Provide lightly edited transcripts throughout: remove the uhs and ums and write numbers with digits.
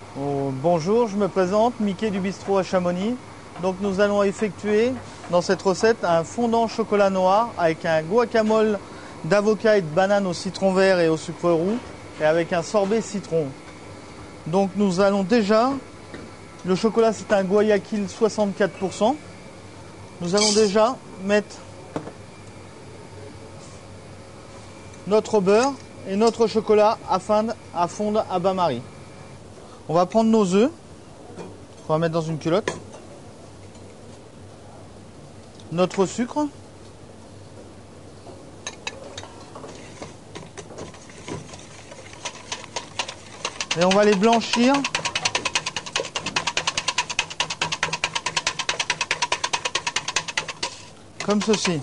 Oh, bonjour, je me présente, Mickey du bistrot à Chamonix. Donc nous allons effectuer dans cette recette un fondant au chocolat noir avec un guacamole d'avocat et de banane au citron vert et au sucre roux et avec un sorbet citron. Donc nous allons déjà, le chocolat c'est un Guayaquil 64%. Nous allons déjà mettre notre beurre et notre chocolat à fondre à bain-marie. On va prendre nos œufs, on va mettre dans une culotte, notre sucre, et on va les blanchir comme ceci.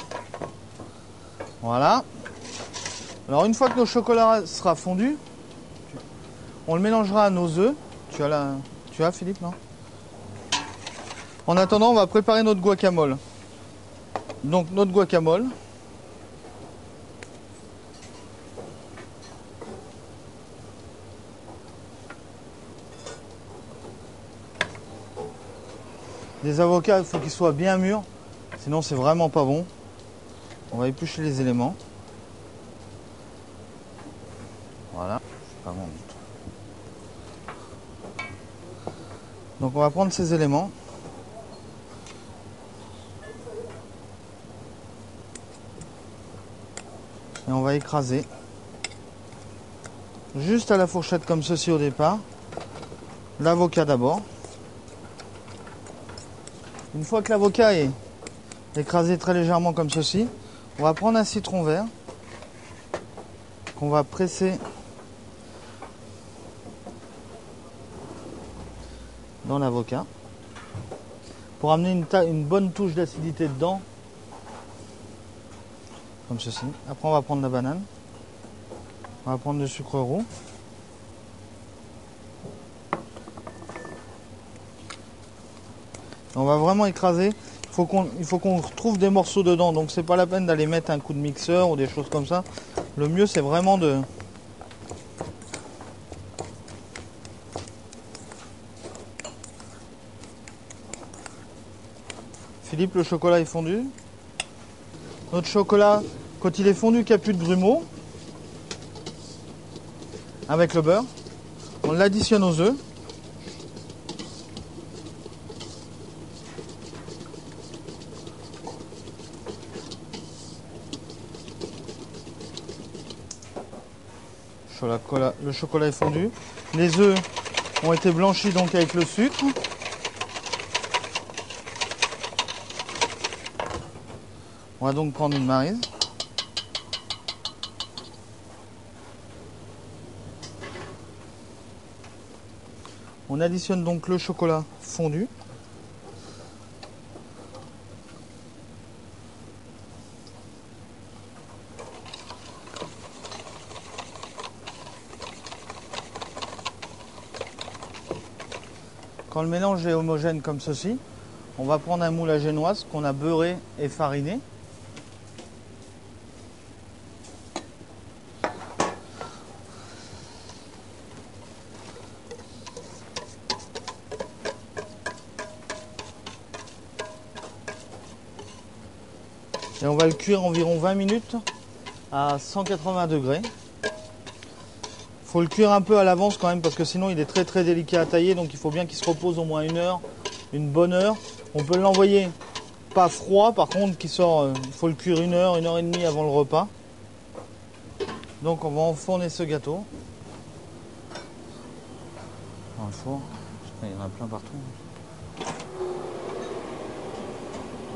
Voilà. Alors une fois que nos chocolats sera fondu, on le mélangera à nos œufs. Tu as Philippe, non? En attendant, on va préparer notre guacamole. Donc notre guacamole. Les avocats, il faut qu'ils soient bien mûrs, sinon c'est vraiment pas bon. On va éplucher les éléments. Voilà. Pas bon. Donc on va prendre ces éléments. Et on va écraser. Juste à la fourchette comme ceci au départ. L'avocat d'abord. Une fois que l'avocat est écrasé très légèrement comme ceci, on va prendre un citron vert qu'on va presser dans l'avocat pour amener une bonne touche d'acidité dedans, comme ceci. Après on va prendre la banane, on va prendre le sucre roux. On va vraiment écraser. Il faut qu'on retrouve des morceaux dedans. Donc c'est pas la peine d'aller mettre un coup de mixeur ou des choses comme ça. Le mieux c'est vraiment de... Philippe, le chocolat est fondu. Notre chocolat, quand il est fondu, qu'il n'y a plus de grumeaux, avec le beurre, on l'additionne aux œufs. Le chocolat est fondu. Les œufs ont été blanchis donc avec le sucre. On va donc prendre une maryse. On additionne donc le chocolat fondu. Quand le mélange est homogène comme ceci, on va prendre un moule à génoise qu'on a beurré et fariné. Et on va le cuire environ 20 minutes à 180 degrés. Faut le cuire un peu à l'avance quand même parce que sinon il est très délicat à tailler, donc il faut bien qu'il se repose au moins une heure, une bonne heure. On peut l'envoyer pas froid, par contre il faut le cuire une heure et demie avant le repas. Donc on va enfourner ce gâteau dans le four. Il y en a plein partout.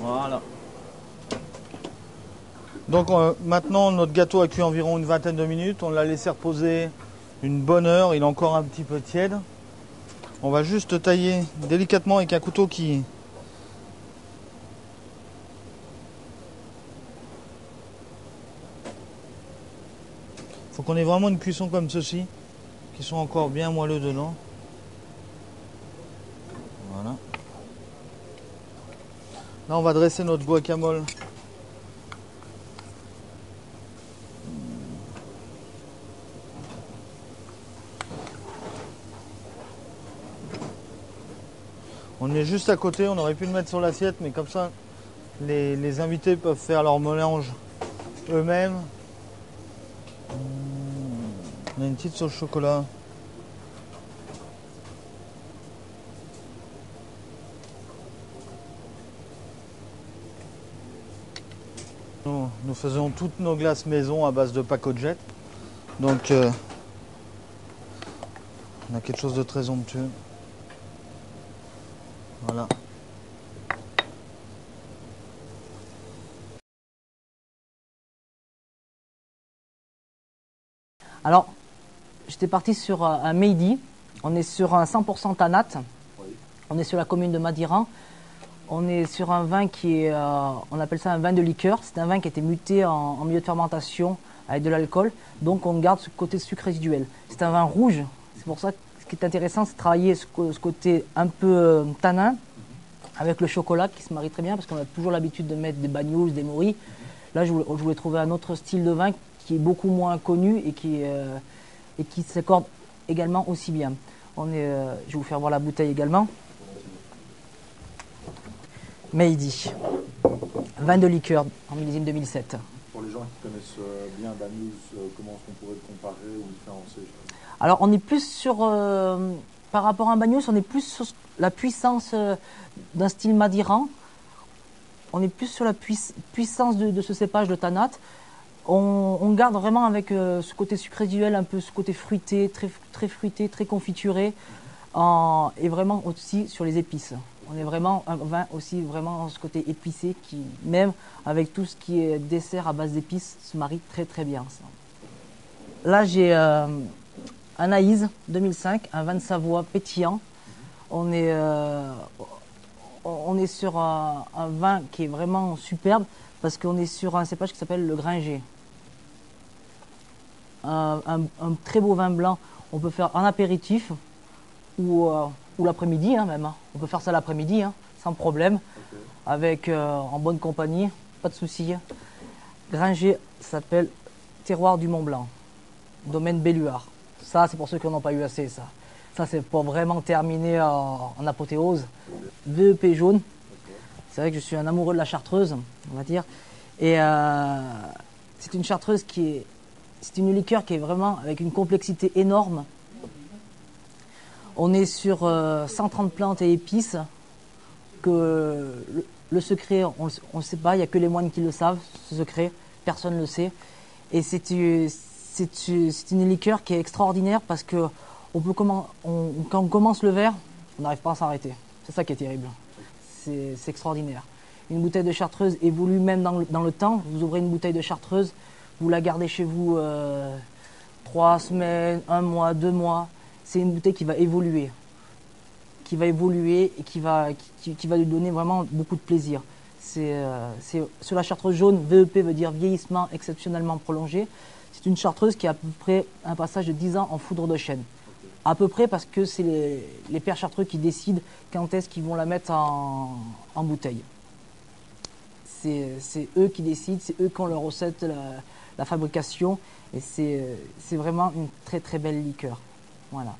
Voilà. Donc maintenant notre gâteau a cuit environ une vingtaine de minutes. On l'a laissé reposer une bonne heure. Il est encore un petit peu tiède. On va juste tailler délicatement avec un couteau qui... Faut qu'on ait vraiment une cuisson comme ceci, qui sont encore bien moelleux dedans. Voilà. Là on va dresser notre guacamole. On est juste à côté, on aurait pu le mettre sur l'assiette, mais comme ça, les invités peuvent faire leur mélange eux-mêmes. On a une petite sauce chocolat. Nous faisons toutes nos glaces maison à base de Paco Jet. Donc, on a quelque chose de très onctueux. Voilà. Alors, j'étais parti sur un Mehdi. On est sur un 100% Tanat. On est sur la commune de Madiran. On est sur un vin qui est, on appelle ça un vin de liqueur. C'est un vin qui a été muté en milieu de fermentation avec de l'alcool. Donc on garde ce côté sucre résiduel. C'est un vin rouge. C'est pour ça que ce qui est intéressant, c'est de travailler ce côté un peu tanin avec le chocolat qui se marie très bien parce qu'on a toujours l'habitude de mettre des bagnoles, des moris. Là, je voulais trouver un autre style de vin qui est beaucoup moins connu et qui s'accorde également aussi bien. Je vais vous faire voir la bouteille également. Mehdi, vin de liqueur en millésime 2007. Pour les gens qui connaissent bien Banous, comment est-ce qu'on pourrait le comparer ou différencier? Alors on est plus sur, par rapport à un Banous, on est plus sur la puissance d'un style Madiran. On est plus sur la puissance de ce cépage de Tanat. On garde vraiment avec ce côté sucre résiduel, un peu ce côté fruité, très fruité, très confituré, et vraiment aussi sur les épices. On est vraiment un vin aussi vraiment dans ce côté épicé qui, même avec tout ce qui est dessert à base d'épices, se marie très très bien ensemble. Là j'ai un Aïs 2005, un vin de Savoie pétillant. On est sur un vin qui est vraiment superbe parce qu'on est sur un cépage qui s'appelle le Gringer. Un très beau vin blanc, on peut faire en apéritif ou l'après-midi même. On peut faire ça l'après-midi sans problème, okay. Avec en bonne compagnie, pas de souci. Gringer s'appelle Terroir du Mont Blanc, domaine Belluard. Ça c'est pour ceux qui n'en ont pas eu assez ça. Ça c'est pour vraiment terminer en apothéose. VEP jaune. Okay. C'est vrai que je suis un amoureux de la chartreuse, on va dire. Et c'est une chartreuse c'est une liqueur qui est vraiment avec une complexité énorme. On est sur 130 plantes et épices, que le secret, on ne sait pas, il n'y a que les moines qui le savent, ce secret, personne ne le sait. Et c'est une liqueur qui est extraordinaire parce que quand on commence le verre, on n'arrive pas à s'arrêter. C'est ça qui est terrible. C'est extraordinaire. Une bouteille de chartreuse évolue même dans le temps. Vous ouvrez une bouteille de chartreuse, vous la gardez chez vous 3 semaines, 1 mois, 2 mois. C'est une bouteille qui va évoluer et qui va lui donner vraiment beaucoup de plaisir. Sur la chartreuse jaune, VEP veut dire vieillissement exceptionnellement prolongé. C'est une chartreuse qui a à peu près un passage de 10 ans en foudre de chêne. À peu près parce que c'est les pères chartreux qui décident quand est-ce qu'ils vont la mettre en bouteille. C'est eux qui décident, c'est eux qui ont leur recette, la fabrication. Et c'est vraiment une très très belle liqueur. Voilà.